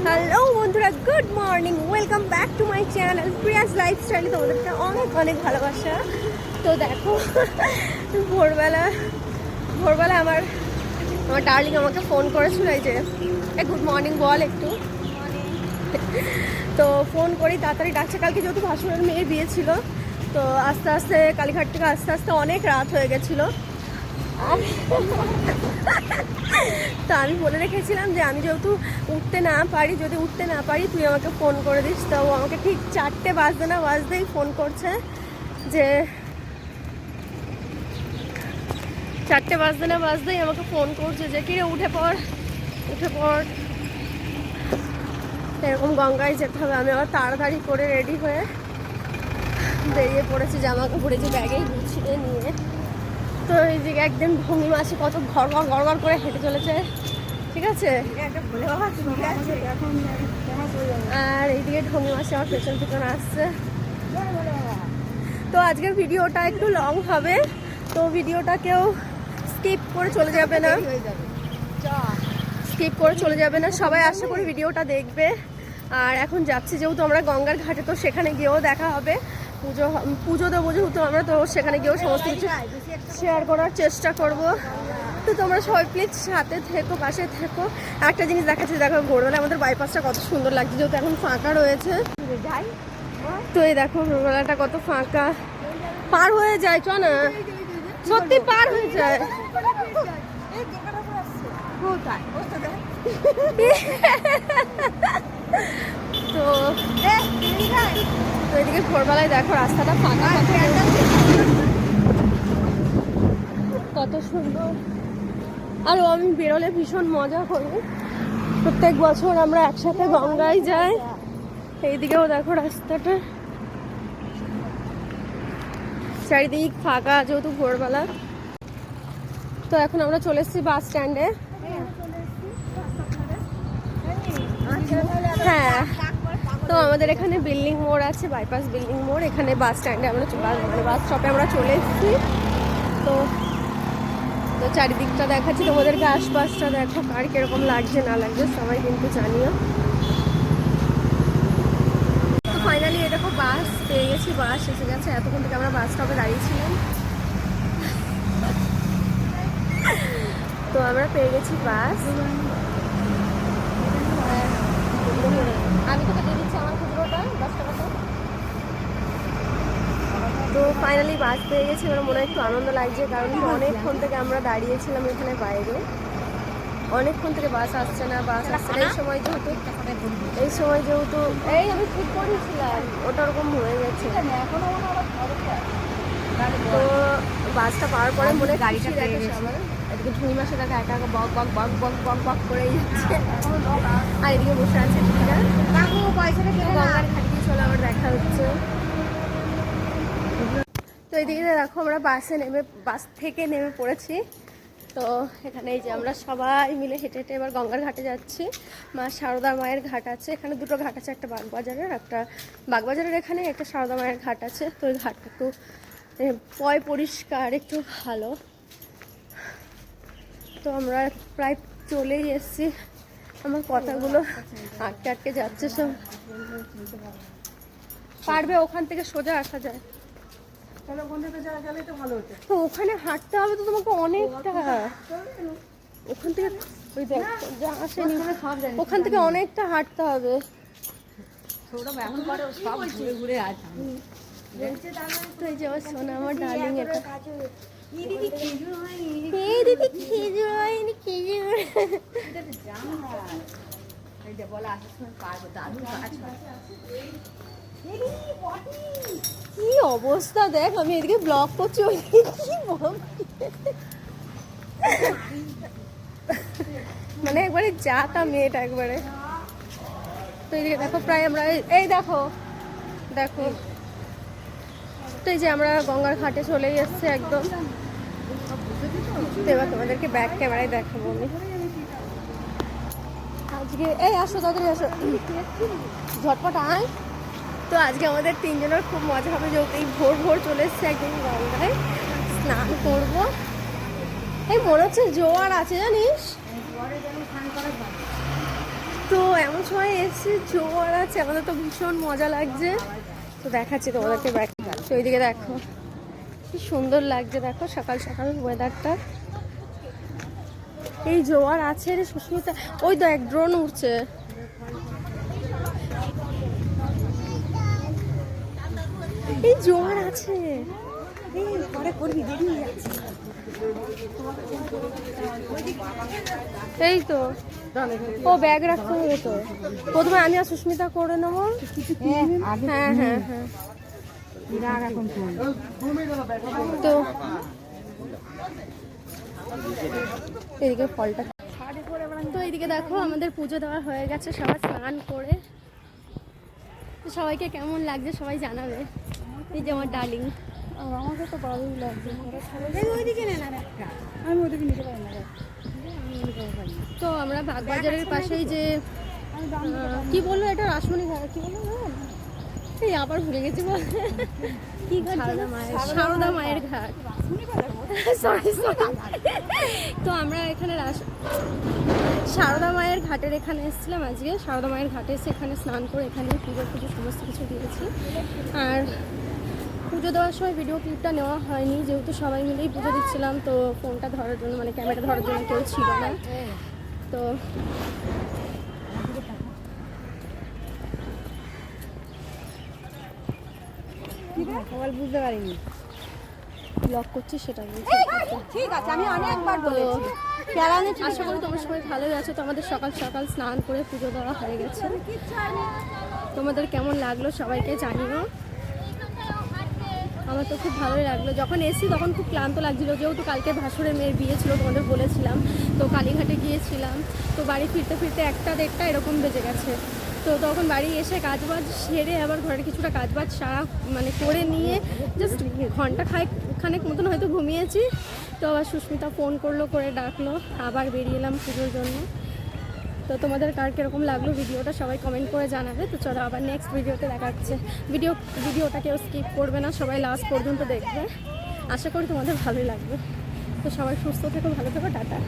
Hello বন্ধুরা, good morning, welcome back to my channel Prius lifestyle. তোমাদেরকে অনেক অনেক ভালোবাসা। তো দেখো, ভোরবেলা আমার ডার্লিং আমাকে ফোন করেছিল, এই যে গুড মর্নিং বল একটু। তো ফোন করি, তাড়াতাড়ি ডাকছে। কালকে যেহেতু ভাসুরের মেয়ের বিয়ে ছিল, তো আস্তে আস্তে কালীঘাট থেকে আস্তে আস্তে অনেক রাত হয়ে গেছিলো। তো আমি বলে রেখেছিলাম যে আমি যেহেতু উঠতে না পারি তুই আমাকে ফোন করে দিস। তো ও আমাকে ঠিক 4টে বাজতেই ফোন করছে, যে 4টে বাজতেই আমাকে ফোন করছে যে কিরে উঠে পড়। এরকম গঙ্গায় যেতে হবে। আমি আবার তাড়াতাড়ি করে রেডি হয়ে বেরিয়ে পড়েছি, জামা কাপড়ে যে ব্যাগেই গুছিয়ে নিয়ে। তো এইদিকে একদিন ভঙ্গিমা আছে, কত ঘর করে হেঁটে চলেছে, ঠিক আছে। আর এইদিকে ঢঙ্গি মাসে আমার পেছন আসছে। তো আজকের ভিডিওটা একটু লং হবে, তো ভিডিওটা কেউ স্কিপ করে চলে যাবে না, সবাই আশা করি ভিডিওটা দেখবে। আর এখন যাচ্ছি যেহেতু আমরা গঙ্গার ঘাটে, তো সেখানে গিয়েও দেখা হবে। পুজো দেবো যেহেতু আমরা, তো সেখানে গিয়েও সমস্ত কিছু শেয়ার করার চেষ্টা করব। তো তোমরা সবাই প্লিজ সাথে থেকো, পাশে থেকো। একটা জিনিস দেখাচ্ছি, দেখো ভোরবেলা আমাদের বাইপাসটা কত সুন্দর লাগছে, যেহেতু এখন ফাঁকা রয়েছে। তো এই দেখো ভোরবেলাটা কত ফাঁকা, পার হয়ে যায়, চ না, সত্যি পার হয়ে যায়। তো এদিকে ভোরবেলায় দেখো রাস্তাটা ফাঁকা, কত সুন্দর। আর আমি বেরোলে ভীষণ মজা করি, প্রত্যেক বছর আমরা একসাথে গঙ্গায় যাই। এইদিকেও দেখো রাস্তাটা চারিদিক ফাঁকা, যেহেতু ভোরবেলা। তো এখন আমরা চলে এসেছি বাস স্ট্যান্ডে। হ্যাঁ, তো আমাদের এখানে বিল্ডিং মোড় আছে, বাইপাস বিল্ডিং মোড়। এখানে বাস স্ট্যান্ডে আমরা বাস স্টপে আমরা চলে এসেছি। তো চারিদিকটা দেখাচ্ছি তোমাদেরকে, আশপাশটা দেখো কার কিরকম লাগছে না লাগছে সবাই কিন্তু জানিও। তো ফাইনালি দেখো বাস পেয়ে গেছি, বাস এসে গেছে। এতক্ষণ থেকে আমরা বাস স্টপে দাঁড়িয়েছিলাম, তো আমরা পেয়ে গেছি বাস। আমি তোকে দিয়ে দিচ্ছি আমার খুচরোটা 10 টাকাটা। তো ফাইনালি বাস পেয়ে গেছি। এবার মনে হয় একটু আনন্দ লাগছে, কারণ অনেকক্ষণ থেকে আমরা দাঁড়িয়েছিলাম এখানে বাইরে, অনেকক্ষণ থেকে বাস আসছে না। এই সময় যেহেতু আমি ঠিক করেছিলাম, ওটা ওরকম হয়ে গেছে। তো বাসটা পাওয়ার পরে মনে গাড়িটা পেয়ে গেছে আমার। এদিকে ঝুঁই মাসে দেখা একা বক করেই যাচ্ছে, আর এদিকে বসে আছে গঙ্গার ঘাট দিয়ে চলে, আমার দেখা হচ্ছে। তো এইদিকে দেখো আমরা বাস থেকে নেমে পড়েছি। তো এখানে এই যে আমরা সবাই মিলে হেঁটে হেঁটে এবার গঙ্গার ঘাটে যাচ্ছি। মা সারদা মায়ের ঘাট আছে, এখানে দুটো ঘাট আছে, একটা বাগবাজারের এখানে, একটা সারদা মায়ের ঘাট আছে। তো ওই ঘাটটা একটু পরিষ্কার, একটু ভালো। তো আমরা প্রায় চলেই এসেছি। আমার কথাগুলো আটকে যাচ্ছে সব। পারবে, ওখান থেকে সোজা আসা যায়। তো ওখানে হাঁটতে হবে তো তোমাকে অনেকটা, ওখান থেকে ওই দেখ যা আসেনি, ওখান থেকে অনেকটা হাঁটতে হবে। তো এই যে আমার সোনা, আমার ডার্লিং, এটা দিদি খেজুর হয়নি, কি অবস্থা দেখ, আমি এদিকে ব্লগ করছি, মানে একবারে যাতা মেয়েটা একবারে। তো এইদিকে দেখো প্রায় আমরা, এই দেখো তো এই যে আমরা গঙ্গার ঘাটে চলেই এসছি একদম। তো এবার তোমাদেরকে ব্যাক ক্যামেরায় দেখাবো আমি আজকে। আসো তাড়াতাড়ি আসো, ঝটপট আয়। তো আজকে আমাদের 3 জনের খুব মজা হবে, যেহেতু এই ভোর চলে এসছে একদম গঙ্গায় স্নান করবো। এই মনে হচ্ছে জোয়ার আছে জানিস তো, এমন সময় এসে জোয়ার আছে, আমাদের তো ভীষণ মজা লাগছে। তো দেখাচ্ছি তোমাদেরকে ব্যাক, তো ওইদিকে দেখো কি সুন্দর লাগছে, দেখো সকাল সকাল ওয়েদারটা। এই জোয়ার আছে রে সুস্মিতা, ওই তো এক ড্রোন উঠছে। এই জোয়ার আছে, এই তো ও ব্যাগ রাখতে হবে তো, প্রথমে আমি আর সুস্মিতা করে নেবো। হ্যাঁ হ্যাঁ হ্যাঁ তো এদিকে ফলটা, তো এইদিকে দেখো আমাদের পুজো দেওয়া হয়ে গেছে, সবাই স্নান করে। তো সবাইকে কেমন লাগছে সবাই জানাবে। এই যে আমার ডার্লিং, আমাকে তো ভালোই লাগছে। আমি ওইদিকে নিতে পারি না। তো আমরা বাগবাজারের পাশেই যে কি বললো এটা, রাসমণি ঘাট কি বললো, এই আবার ভুলে গেছি বল, কি ঘাট, সারদা মায়ের ঘাট। Sorry sorry. তো আমরা এখানে সারদা মায়ের ঘাটের এখানে এসেছিলাম আজকে। সারদা মায়ের ঘাটে এসে এখানে স্নান করে এখানে পুজো সমস্ত কিছু দিয়েছি। আর পুজো দেওয়ার সময় ভিডিও ক্লিপটা নেওয়া হয়নি, যেহেতু সবাই মিলেই পুজো দিচ্ছিলাম, তো ফোনটা ধরার জন্য মানে ক্যামেরা ধরার জন্য কেউ ছিল না। তো বুঝতে পারিনি ব্লগ করছি সেটা বলছি। ঠিক আছে, আমি অনেকবার বলেছি। আশা করি তোমার সবাই ভালোই আছো। তো আমাদের সকাল সকাল স্নান করে পুজো দেওয়া হয়ে গেছে। তোমাদের কেমন লাগলো সবাইকে জানিও। আমার তো খুব ভালোই লাগলো। যখন এসি তখন খুব ক্লান্ত লাগছিলো, যেহেতু কালকে ভাসুরের মেয়ের বিয়ে ছিল তোমাদের বলেছিলাম। তো কালীঘাটে গিয়েছিলাম, তো বাড়ি ফিরতে ফিরতে 1টা-1:30 এরকম বেজে গেছে। তো তখন বাড়ি এসে কাজবাজ সেরে আবার ঘরের কিছুটা কাজবাজ সারা মানে করে নিয়ে জাস্ট ঘন্টা খানেক মতন হয়তো ঘুমিয়েছি। তো আবার সুস্মিতা ফোন করলো, করে ডাকলো, আবার বেরিয়ে এলাম পুজোর জন্য। তো তোমাদের কার কীরকম লাগলো ভিডিওটা সবাই কমেন্ট করে জানাবে। তো চলো আবার নেক্সট ভিডিওতে দেখা হচ্ছে। ভিডিওটা কেউ স্কিপ করবে না, সবাই লাস্ট পর্যন্ত দেখবে। আশা করি তোমাদের ভালোই লাগবে। তো সবাই সুস্থ থেকো, ভালো থেকো, টাটা।